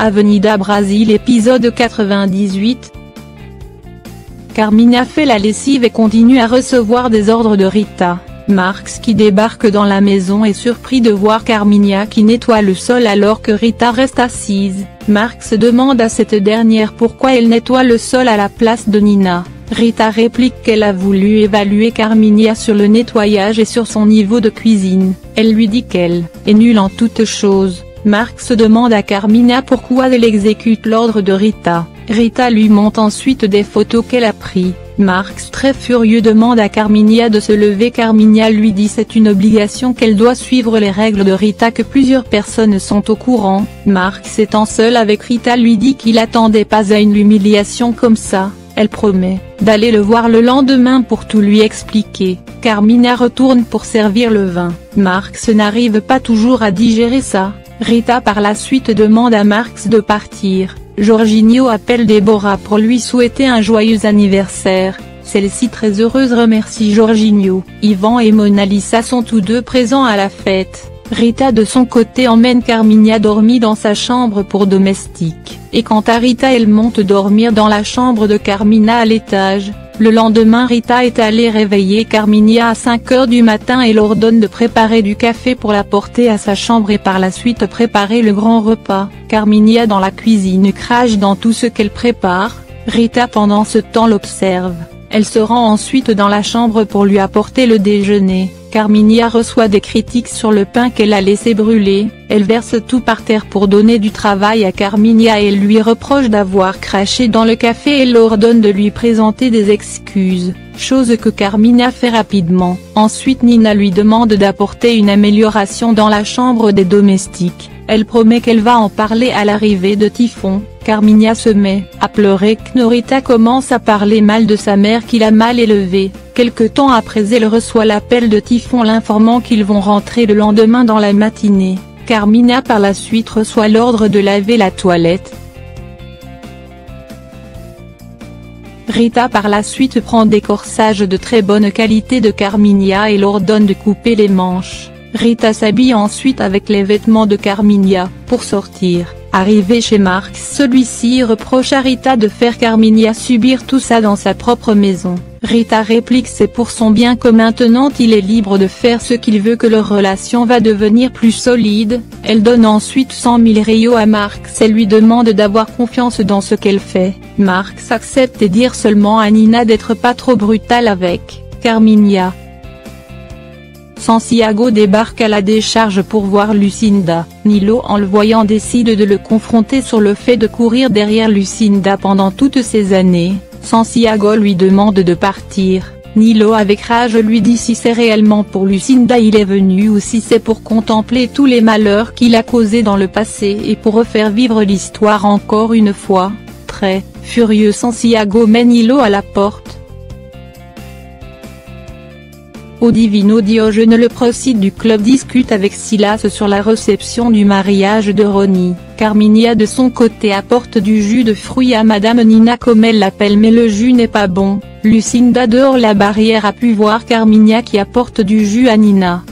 Avenida Brasil épisode 98. Carmina fait la lessive et continue à recevoir des ordres de Rita. Marx qui débarque dans la maison est surpris de voir Carmina qui nettoie le sol alors que Rita reste assise. Marx demande à cette dernière pourquoi elle nettoie le sol à la place de Nina. Rita réplique qu'elle a voulu évaluer Carmina sur le nettoyage et sur son niveau de cuisine. Elle lui dit qu'elle est nulle en toutes choses. Marx demande à Carmina pourquoi elle exécute l'ordre de Rita. Rita lui montre ensuite des photos qu'elle a prises. Marx très furieux demande à Carmina de se lever. Carmina lui dit c'est une obligation qu'elle doit suivre les règles de Rita que plusieurs personnes sont au courant. Marx étant seul avec Rita lui dit qu'il attendait pas à une humiliation comme ça. Elle promet d'aller le voir le lendemain pour tout lui expliquer. Carmina retourne pour servir le vin. Marx n'arrive pas toujours à digérer ça. Rita par la suite demande à Marx de partir. Jorginho appelle Déborah pour lui souhaiter un joyeux anniversaire. Celle-ci très heureuse remercie Jorginho. Ivan et Mona Lisa sont tous deux présents à la fête. Rita de son côté emmène Carmina dormir dans sa chambre pour domestique. Et quant à Rita elle monte dormir dans la chambre de Carmina à l'étage. Le lendemain Rita est allée réveiller Carmina à 5 h du matin et l'ordonne de préparer du café pour la porter à sa chambre et par la suite préparer le grand repas. Carmina dans la cuisine crache dans tout ce qu'elle prépare. Rita pendant ce temps l'observe. Elle se rend ensuite dans la chambre pour lui apporter le déjeuner. Carmina reçoit des critiques sur le pain qu'elle a laissé brûler. Elle verse tout par terre pour donner du travail à Carmina et elle lui reproche d'avoir craché dans le café et l'ordonne de lui présenter des excuses, chose que Carmina fait rapidement. Ensuite Nina lui demande d'apporter une amélioration dans la chambre des domestiques. Elle promet qu'elle va en parler à l'arrivée de Typhon. Carmina se met à pleurer. Rita commence à parler mal de sa mère qui l'a mal élevée. Quelque temps après elle reçoit l'appel de Typhon l'informant qu'ils vont rentrer le lendemain dans la matinée. Carmina par la suite reçoit l'ordre de laver la toilette. Rita par la suite prend des corsages de très bonne qualité de Carmina et l'ordonne de couper les manches. Rita s'habille ensuite avec les vêtements de Carmina pour sortir. Arrivé chez Marx, celui-ci reproche à Rita de faire Carmina subir tout ça dans sa propre maison. Rita réplique c'est pour son bien que maintenant il est libre de faire ce qu'il veut, que leur relation va devenir plus solide. Elle donne ensuite 100 000 reaux à Marx et lui demande d'avoir confiance dans ce qu'elle fait. Marx accepte et dire seulement à Nina d'être pas trop brutale avec Carmina. Santiago débarque à la décharge pour voir Lucinda. Nilo en le voyant décide de le confronter sur le fait de courir derrière Lucinda pendant toutes ces années. Santiago lui demande de partir. Nilo avec rage lui dit si c'est réellement pour Lucinda il est venu ou si c'est pour contempler tous les malheurs qu'il a causés dans le passé et pour refaire vivre l'histoire encore une fois. Très furieux Santiago mène Nilo à la porte. Au Divino Diogène le procide du club discute avec Silas sur la réception du mariage de Ronnie. Carmina de son côté apporte du jus de fruits à Madame Nina comme elle l'appelle mais le jus n'est pas bon. Lucinda dehors la barrière a pu voir Carmina qui apporte du jus à Nina.